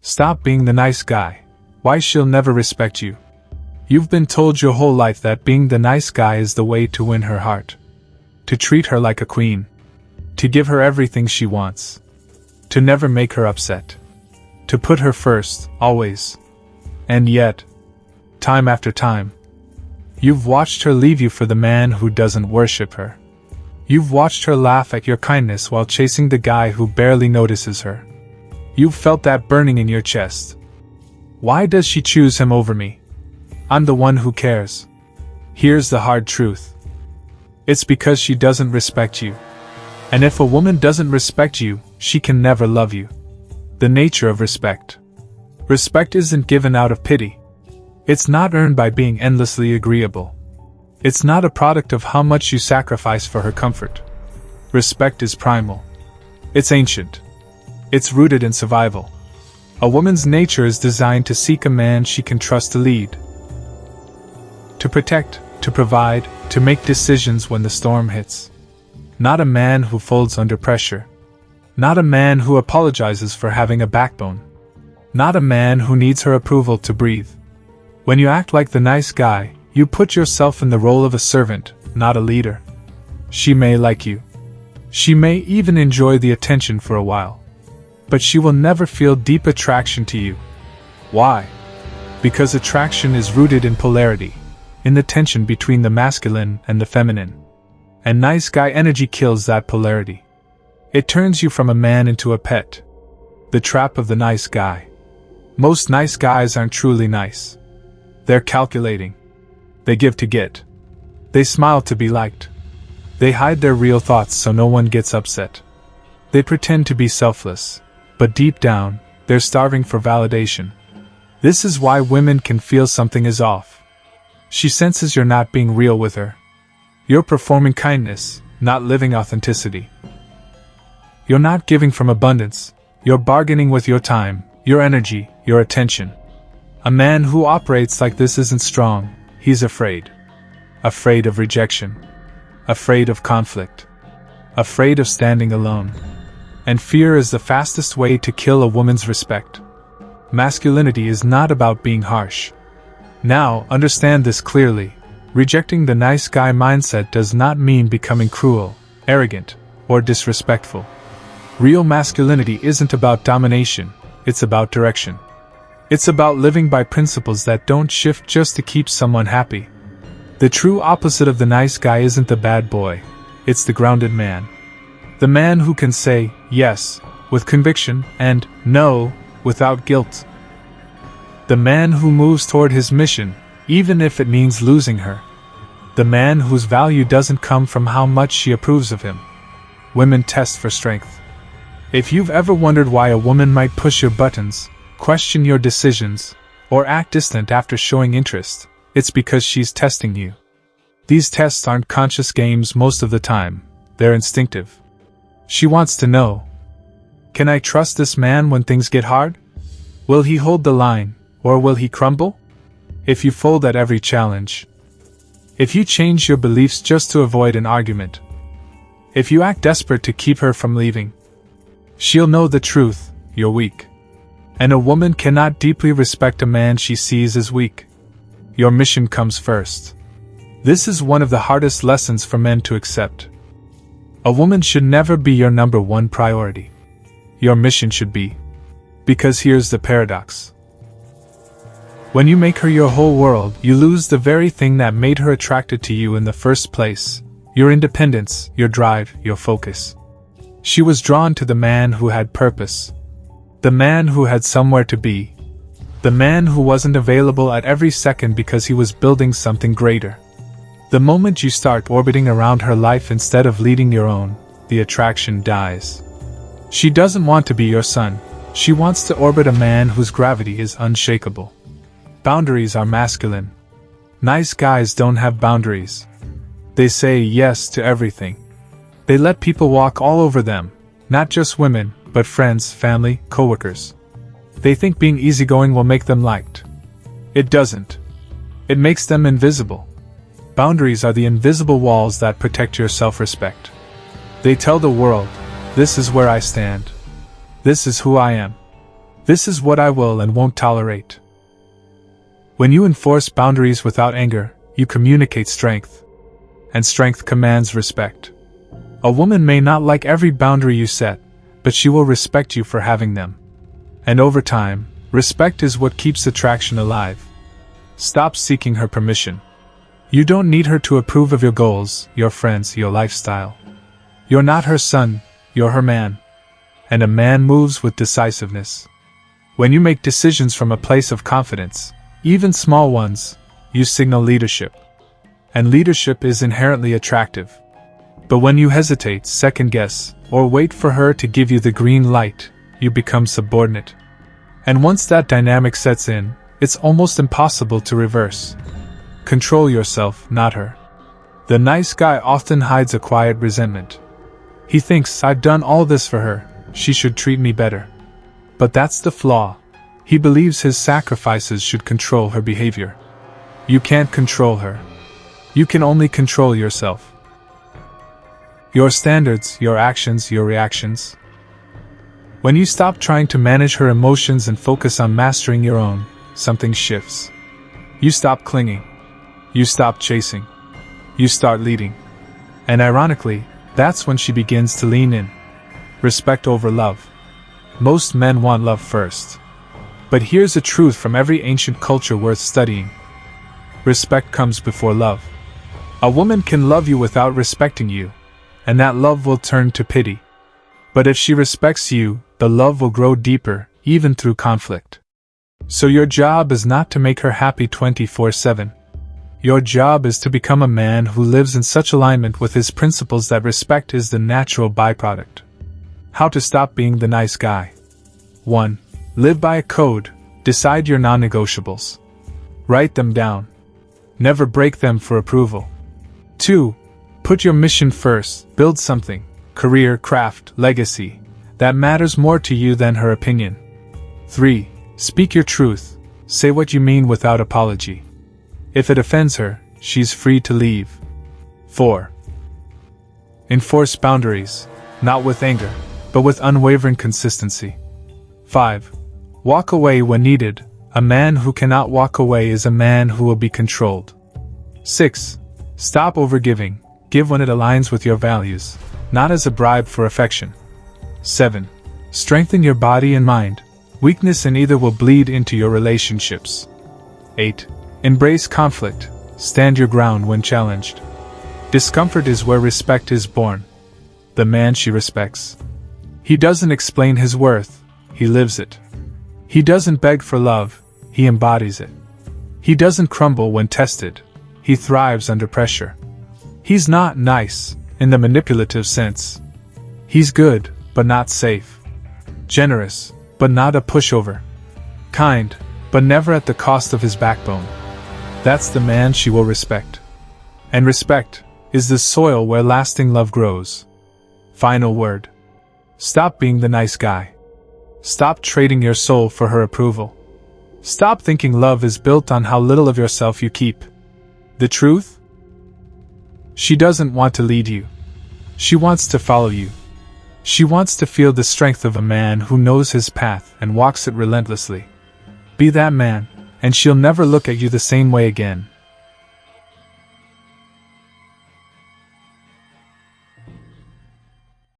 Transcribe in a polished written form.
Stop being the nice guy. Why, she'll never respect you. You've been told your whole life that being the nice guy is the way to win her heart. To treat her like a queen. To give her everything she wants. To never make her upset. To put her first, always. And yet, time after time, you've watched her leave you for the man who doesn't worship her. You've watched her laugh at your kindness while chasing the guy who barely notices her. You've felt that burning in your chest. Why does she choose him over me? I'm the one who cares. Here's the hard truth. It's because she doesn't respect you. And if a woman doesn't respect you, she can never love you. The nature of respect. Respect isn't given out of pity. It's not earned by being endlessly agreeable. It's not a product of how much you sacrifice for her comfort. Respect is primal. It's ancient. It's rooted in survival. A woman's nature is designed to seek a man she can trust to lead. To protect, to provide, to make decisions when the storm hits. Not a man who folds under pressure. Not a man who apologizes for having a backbone. Not a man who needs her approval to breathe. When you act like the nice guy, you put yourself in the role of a servant, not a leader. She may like you. She may even enjoy the attention for a while. But she will never feel deep attraction to you. Why? Because attraction is rooted in polarity, in the tension between the masculine and the feminine. And nice guy energy kills that polarity. It turns you from a man into a pet. The trap of the nice guy. Most nice guys aren't truly nice. They're calculating. They give to get. They smile to be liked. They hide their real thoughts so no one gets upset. They pretend to be selfless, but deep down, they're starving for validation. This is why women can feel something is off. She senses you're not being real with her. You're performing kindness, not living authenticity. You're not giving from abundance. You're bargaining with your time, your energy, your attention. A man who operates like this isn't strong. He's afraid. Afraid of rejection. Afraid of conflict. Afraid of standing alone. And fear is the fastest way to kill a woman's respect. Masculinity is not about being harsh. Now, understand this clearly. Rejecting the nice guy mindset does not mean becoming cruel, arrogant, or disrespectful. Real masculinity isn't about domination, it's about direction. It's about living by principles that don't shift just to keep someone happy. The true opposite of the nice guy isn't the bad boy, it's the grounded man. The man who can say yes with conviction and no without guilt. The man who moves toward his mission, even if it means losing her. The man whose value doesn't come from how much she approves of him. Women test for strength. If you've ever wondered why a woman might push your buttons, question your decisions, or act distant after showing interest, it's because she's testing you. These tests aren't conscious games most of the time, they're instinctive. She wants to know, can I trust this man when things get hard? Will he hold the line, or will he crumble? If you fold at every challenge. If you change your beliefs just to avoid an argument. If you act desperate to keep her from leaving. She'll know the truth, you're weak. And a woman cannot deeply respect a man she sees as weak. Your mission comes first. This is one of the hardest lessons for men to accept. A woman should never be your number one priority. Your mission should be. Because here's the paradox. When you make her your whole world, you lose the very thing that made her attracted to you in the first place. Your independence, your drive, your focus. She was drawn to the man who had purpose. The man who had somewhere to be. The man who wasn't available at every second because he was building something greater. The moment you start orbiting around her life instead of leading your own, the attraction dies. She doesn't want to be your son. She wants to orbit a man whose gravity is unshakable. Boundaries are masculine. Nice guys don't have boundaries. They say yes to everything. They let people walk all over them, not just women, but friends, family, coworkers. They think being easygoing will make them liked. It doesn't. It makes them invisible. Boundaries are the invisible walls that protect your self-respect. They tell the world, this is where I stand. This is who I am. This is what I will and won't tolerate. When you enforce boundaries without anger, you communicate strength. And strength commands respect. A woman may not like every boundary you set, but she will respect you for having them. And over time, respect is what keeps attraction alive. Stop seeking her permission. You don't need her to approve of your goals, your friends, your lifestyle. You're not her son, you're her man. And a man moves with decisiveness. When you make decisions from a place of confidence, even small ones, you signal leadership. And leadership is inherently attractive. But when you hesitate, second guess, or wait for her to give you the green light, you become subordinate. And once that dynamic sets in, it's almost impossible to reverse. Control yourself, not her. The nice guy often hides a quiet resentment. He thinks, I've done all this for her, she should treat me better. But that's the flaw. He believes his sacrifices should control her behavior. You can't control her. You can only control yourself. Your standards, your actions, your reactions. When you stop trying to manage her emotions and focus on mastering your own, something shifts. You stop clinging. You stop chasing. You start leading. And ironically, that's when she begins to lean in. Respect over love. Most men want love first. But here's a truth from every ancient culture worth studying. Respect comes before love. A woman can love you without respecting you, and that love will turn to pity. But if she respects you, the love will grow deeper, even through conflict. So your job is not to make her happy 24/7. Your job is to become a man who lives in such alignment with his principles that respect is the natural byproduct. How to stop being the nice guy. 1. Live by a code. Decide your non-negotiables. Write them down. Never break them for approval. 2. Put your mission first. Build something, career, craft, legacy, that matters more to you than her opinion. 3. Speak your truth. Say what you mean without apology. If it offends her, she's free to leave. 4. Enforce boundaries, not with anger, but with unwavering consistency. 5. Walk away when needed. A man who cannot walk away is a man who will be controlled. 6. Stop overgiving. Give when it aligns with your values, not as a bribe for affection. 7. Strengthen your body and mind. Weakness in either will bleed into your relationships. 8. Embrace conflict. Stand your ground when challenged. Discomfort is where respect is born. The man she respects. He doesn't explain his worth, he lives it. He doesn't beg for love, he embodies it. He doesn't crumble when tested, he thrives under pressure. He's not nice, in the manipulative sense. He's good, but not safe. Generous, but not a pushover. Kind, but never at the cost of his backbone. That's the man she will respect. And respect is the soil where lasting love grows. Final word. Stop being the nice guy. Stop trading your soul for her approval. Stop thinking love is built on how little of yourself you keep. The truth? She doesn't want to lead you. She wants to follow you. She wants to feel the strength of a man who knows his path and walks it relentlessly. Be that man, and she'll never look at you the same way again.